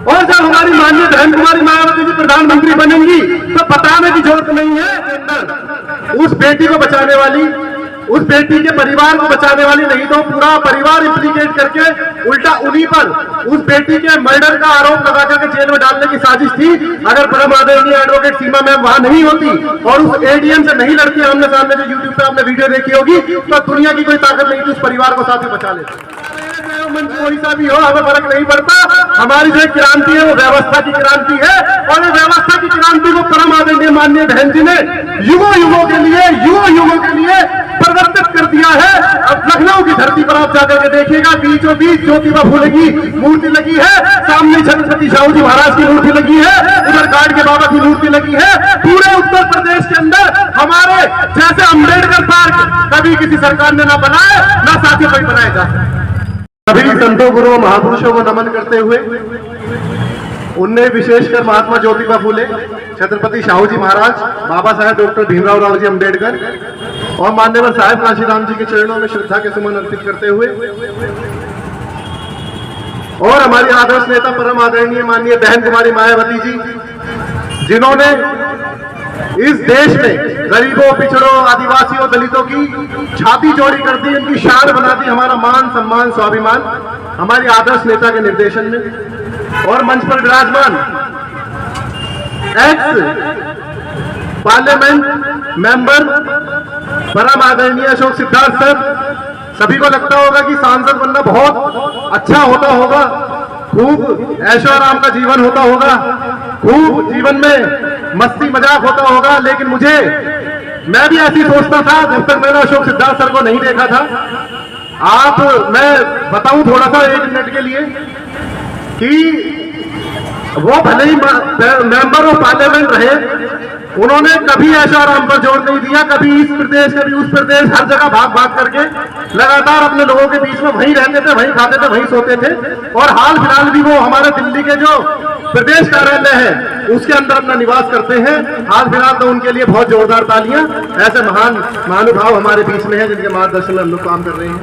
और जब हमारी माननीय बहन कुमारी मायावती जी प्रधानमंत्री बनेंगी तो बताने की जरूरत नहीं है उस बेटी को बचाने वाली, उस बेटी के परिवार को बचाने वाली नहीं तो पूरा परिवार इम्प्लीकेट करके उल्टा उन्हीं पर उस बेटी के मर्डर का आरोप लगा करके जेल में डालने की साजिश थी। अगर परम आदरणीय एडवोकेट सीमा मैम वहां नहीं होती और उस एडीएम से नहीं लड़ती आमने सामने, जो यूट्यूब पे आपने वीडियो देखी होगी, तो दुनिया की कोई ताकत नहीं थी उस परिवार को साथ ही बचा लेती। कोई सा भी हो, हमें फर्क नहीं पड़ता। हमारी जो क्रांति है वो व्यवस्था की क्रांति है और ये व्यवस्था की क्रांति को परम आदरणीय माननीय बहन जी ने युगों युगों के लिए परिवर्तित कर दिया है। अब लखनऊ की धरती पर आप जाकर के देखिएगा, बीचों बीच ज्योतिबा फूले की मूर्ति लगी है, सामने छत्रपति शाहू जी महाराज की मूर्ति लगी है, उधर गाड़ के बाबा की मूर्ति लगी है। पूरे उत्तर प्रदेश के अंदर हमारे जैसे अम्बेडकर पार्क कभी किसी सरकार ने ना बनाए, ना साथ ही कोई बनाया जा सके। सभी संतों गुरुओं महापुरुषों को नमन करते हुए, उनने विशेषकर महात्मा ज्योतिबा फूले, छत्रपति शाहू जी महाराज, बाबा साहेब डॉक्टर भीमराव राव जी अम्बेडकर और मान्यवर साहेब काशीराम जी के चरणों में श्रद्धा के सुमन अर्पित करते हुए और हमारी आदर्श नेता परम आदरणीय माननीय बहन कुमारी मायावती जी, जिन्होंने इस देश में गरीबों, पिछड़ों, आदिवासियों, दलितों की छाती चौड़ी कर दी, उनकी शान बना दी, हमारा मान सम्मान स्वाभिमान हमारी आदर्श नेता के निर्देशन में। और मंच पर विराजमान एक्स पार्लियामेंट मेंबर परम आदरणीय अशोक सिद्धार्थ सर, सभी को लगता होगा कि सांसद बनना बहुत अच्छा होता होगा, खूब ऐशो आराम का जीवन होता होगा, खूब जीवन में मस्ती मजाक होता होगा। लेकिन मैं भी ऐसी सोचता था जब तक मैंने अशोक सिद्धार्थ सर को नहीं देखा था। मैं बताऊं थोड़ा सा 1 मिनट के लिए कि वो भले ही मेंबर ऑफ पार्लियामेंट रहे, उन्होंने कभी ऐशो आराम पर जोर नहीं दिया, कभी इस प्रदेश कभी उस प्रदेश, हर जगह भाग भाग करके लगातार अपने लोगों के बीच में वहीं रहते थे, वहीं खाते थे, वहीं सोते थे। और हाल फिलहाल भी वो हमारे दिल्ली के जो प्रदेश कार्यालय है उसके अंदर अपना निवास करते हैं। हाल फिलहाल तो उनके लिए बहुत जोरदार तालियां। ऐसे महान महानुभाव हमारे बीच में हैं जिनके मार्गदर्शन में हम लोग काम कर रहे हैं।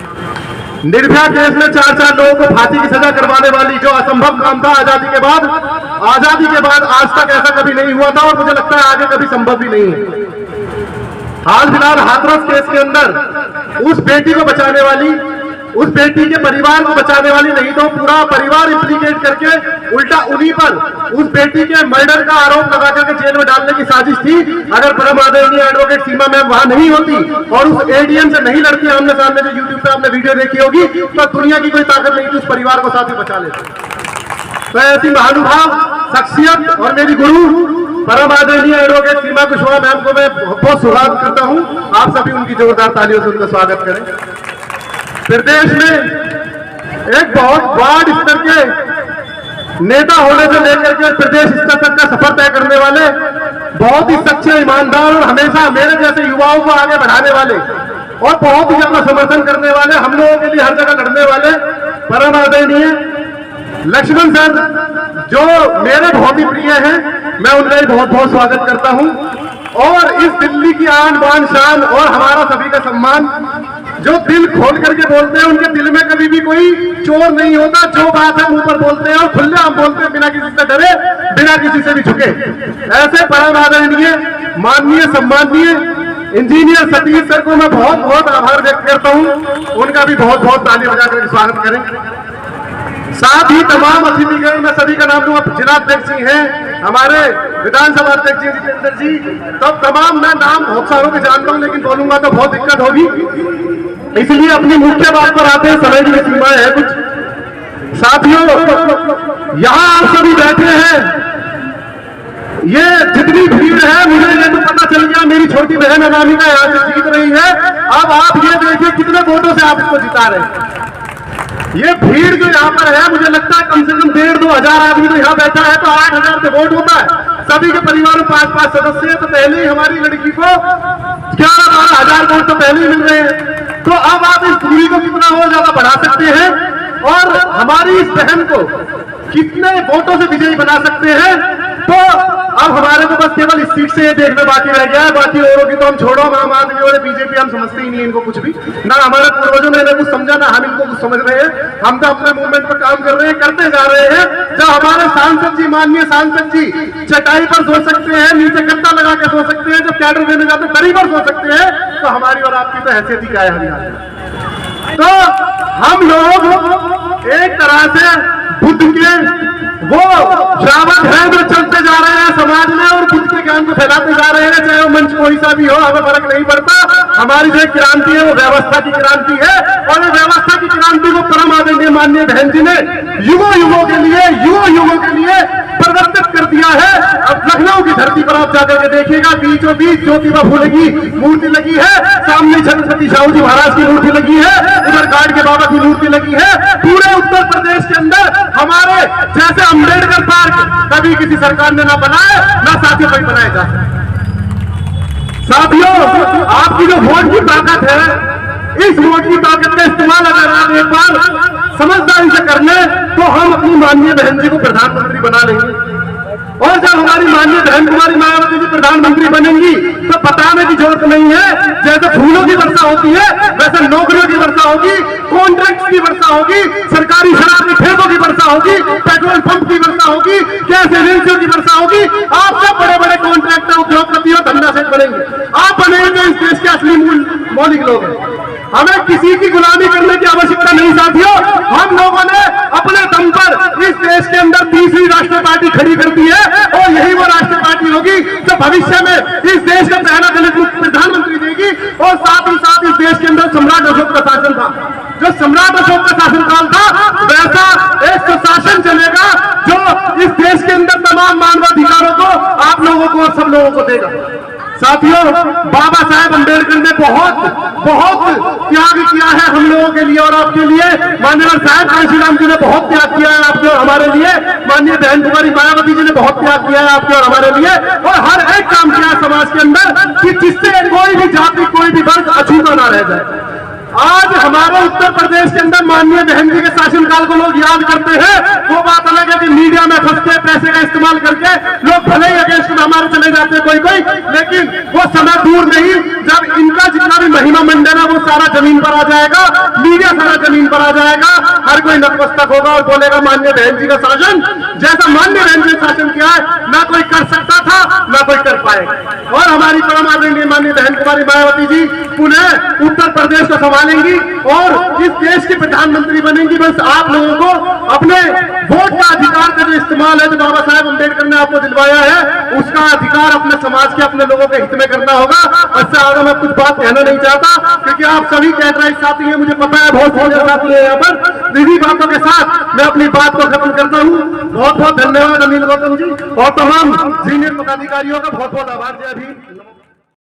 निर्भया केस में 4 लोगों को फांसी की सजा करवाने वाली, जो असंभव काम था आजादी के बाद आज तक ऐसा कभी नहीं हुआ था और मुझे लगता है आगे कभी संभव भी नहीं है। हाल फिलहाल हाथरस केस के अंदर उस बेटी को बचाने वाली, उस बेटी के परिवार को बचाने वाली नहीं तो पूरा परिवार इम्प्लीकेट करके उल्टा उन्हीं पर उस बेटी के मर्डर का आरोप लगा करके जेल में डालने की साजिश थी। अगर परम आदरणीय एडवोकेट सीमा मैम वहां नहीं होती और उस एडीएम से नहीं लड़ती आमने सामने, जो यूट्यूब पे आपने वीडियो देखी होगी, तो दुनिया की कोई ताकत नहीं थी उस परिवार को साथ ही बचा लेती। तो ऐसी महानुभाव शख्सियत और मेरी गुरु परम आदरणीय एडवोकेट सीमा कुशवाहा मैम को मैं बहुत स्वागत करता हूं। आप सभी उनकी जोरदार तालियों से उनका स्वागत करें। प्रदेश में एक बहुत वार्ड स्तर के नेता होने से लेकर के प्रदेश स्तर तक का सफर तय करने वाले, बहुत ही सच्चे, ईमानदार और हमेशा मेरे जैसे युवाओं को आगे बढ़ाने वाले और बहुत ही ज्यादा समर्थन करने वाले, हम लोगों के लिए हर जगह लड़ने वाले परम आदरणीय लक्ष्मण सर, जो मेरे बहुत ही प्रिय हैं, मैं उनका भी बहुत बहुत स्वागत करता हूं। और इस दिल्ली की आन बान शान और हमारा सभी का सम्मान, जो दिल खोल करके बोलते हैं, उनके दिल में कभी भी कोई चोर नहीं होता, जो बात है मुंह पर बोलते हैं और खुलेआम बोलते हैं, बिना किसी से डरे, बिना किसी से भी झुके। ऐसे परम आदरणीय माननीय सम्माननीय इंजीनियर सतीश सर को मैं बहुत बहुत आभार व्यक्त करता हूं। उनका भी बहुत बहुत ताली बजाकर स्वागत करें। साथ ही तमाम अतिथिगण, मैं सभी का नाम लूंगा, जिलाध्यक्ष जी हैं, हमारे विधानसभा अध्यक्ष जी जितेंद्र जी, तब तमाम मैं नाम बहुत सारों के जानता हूं लेकिन बोलूंगा तो बहुत दिक्कत होगी, इसलिए अपनी मुख्य बात पर आते हैं। समय की सीमाएं है कुछ। साथियों, यहां आप सभी बैठे हैं, ये जितनी भीड़ है, मुझे ये तो पता चल गया मेरी छोटी बहन अनामिका यहाँ से जीत रही है। अब आप ये देखिए कितने वोटों से आप इसको जिता रहे हैं। ये भीड़ जो यहाँ पर है, मुझे लगता है कम से कम 1,500-2 हजार आदमी तो यहाँ बैठा है, तो 8,000 से वोट होता है। सभी के परिवार में 5-5 सदस्य हैं, तो पहले ही हमारी लड़की को 11-12 हजार वोट तो पहले ही मिल रहे हैं। तो अब आप इस दूरी को कितना और ज्यादा बढ़ा सकते हैं और हमारी इस बहन को कितने वोटों से विजयी बना सकते हैं। तो अब हमारे को बस केवल इस सीट से ये देखना बाकी रह गया है, बाकी औरों की तो हम छोड़ो, आम आदमी और बीजेपी हम समझते ही नहीं इनको कुछ भी, ना हमारे पूर्वजों ने कुछ समझा, ना हम इनको कुछ समझ रहे हैं। हम तो अपने मूवमेंट पर काम कर रहे हैं, करते जा रहे हैं। जब हमारे सांसद जी, माननीय सांसद जी चटाई पर सो सकते हैं, नीचे गद्दा लगा के सो सकते हैं, जब कैडर देने जाते दरी पर सो सकते हैं, तो हमारी और आपकी तो हैसियत ही क्या है हरियाणा। तो हम लोग एक तरह से बुद्ध के वो श्रावक है जो चलते जा रहे हैं समाज में और बुद्ध के ज्ञान को फैलाते जा रहे हैं, चाहे वो मंच कोई सा भी हो, हमें फर्क नहीं पड़ता। हमारी जो क्रांति है वो व्यवस्था की क्रांति है, और ये व्यवस्था की क्रांति को परम आदरणीय माननीय बहन जी ने युगों युगों के लिए परिवर्तित कर दिया है। अब लखनऊ की धरती पर आप जाकर के देखिएगा, बीचों बीच ज्योतिबा फूले की मूर्ति लगी है, सामने छत्रपति शाहू जी महाराज की मूर्ति लगी है, उधर गाड़ के बाबा की मूर्ति लगी है। पूरे उत्तर प्रदेश के अंदर हमारे जैसे अम्बेडकर पार्क कभी किसी सरकार ने ना बनाए, ना साथियों कोई बनाएगा। साथियों, आपकी जो वोट की ताकत है, इस वोट की ताकत का इस्तेमाल अगर आप एक बार समझदारी से कर ले, तो हम अपनी माननीय बहन जी को प्रधानमंत्री बना लेंगे। और जब हमारी माननीय बहन कुमारी मायावती जी प्रधानमंत्री बनेंगी, तो बताने की जरूरत नहीं है, जैसे फूलों की वर्षा होती है वैसे नौकरियों की वर्षा होगी, कॉन्ट्रैक्ट की वर्षा होगी, सरकारी शराब के ठेकों की वर्षा होगी, पेट्रोल पंप की वर्षा होगी, गैस एजेंसियों की वर्षा होगी। आप सब बड़े बड़े कॉन्ट्रैक्टर, उद्योगपति और धंधा सेठ बनेंगे, आप बनेंगे इस देश के असली मौलिक लोग हैं। हमें किसी की गुलामी करने की आवश्यकता नहीं साथियों। हम लोगों ने अपने दम पर इस देश के अंदर तीसरी राष्ट्रीय पार्टी खड़ी कर दी है, और यही वो राष्ट्रीय पार्टी होगी जो भविष्य में इस देश का पहला दलित मुक्त प्रधानमंत्री देगी। और साथ ही साथ इस देश के अंदर सम्राट अशोक का शासन था, जो सम्राट अशोक का शासनकाल था, वैसा एक सुशासन चलेगा जो इस देश के अंदर तमाम मानवाधिकारों को आप लोगों को और सब लोगों को देगा। साथियों, बाबा साहेब अम्बेडकर ने बहुत त्याग किया है हम लोगों के लिए और आपके लिए। माननीय साहब कांशीराम जी ने बहुत त्याग किया है आपके और हमारे लिए। माननीय बहन कुमारी मायावती जी ने बहुत त्याग किया है आपके और हमारे लिए, और हर एक काम किया है समाज के अंदर कि जिससे कोई भी जाति, कोई भी वर्ग अछूता ना रह जाए। आज हमारे उत्तर प्रदेश के अंदर माननीय बहन जी के शासनकाल को लोग याद करते हैं। वो बात अलग है कि मीडिया में फंसते पैसे का इस्तेमाल करके लोग भले ही अगेंस्ट में हमारे चले जाते हैं कोई, लेकिन वो समय दूर नहीं जब इनका जितना भी महिमा मंडन है वो सारा जमीन पर आ जाएगा, मीडिया सारा जमीन पर आ जाएगा। हर कोई नतमस्तक होगा और बोलेगा माननीय बहन जी का शासन जैसा माननीय बहन जी ने शासन किया है ना कोई कर सकता था ना कोई कर पाएगा। और हमारी परम आदरणीय माननीय बहन कुमारी मायावती जी पुनः उत्तर प्रदेश को संभालेंगी और इस देश की प्रधानमंत्री बनेंगी। बस आप लोगों को अपने वोट का अधिकार का जो इस्तेमाल है, जो बाबा साहेब अम्बेडकर ने आपको दिलवाया है, उसका अधिकार अपने समाज के, अपने लोगों के हित में करना होगा। इससे आगे मैं कुछ बात कहना नहीं चाहता, क्योंकि आप सभी कैडराइज साथी हैं, मुझे पता है बहुत सीनियर साथी है यहाँ पर। इन्हीं बातों के साथ मैं अपनी बात को खत्म करता हूँ। बहुत बहुत धन्यवाद अनिल गौतम जी और तमाम सीनियर पदाधिकारियों का बहुत बहुत आभार। जय भीम।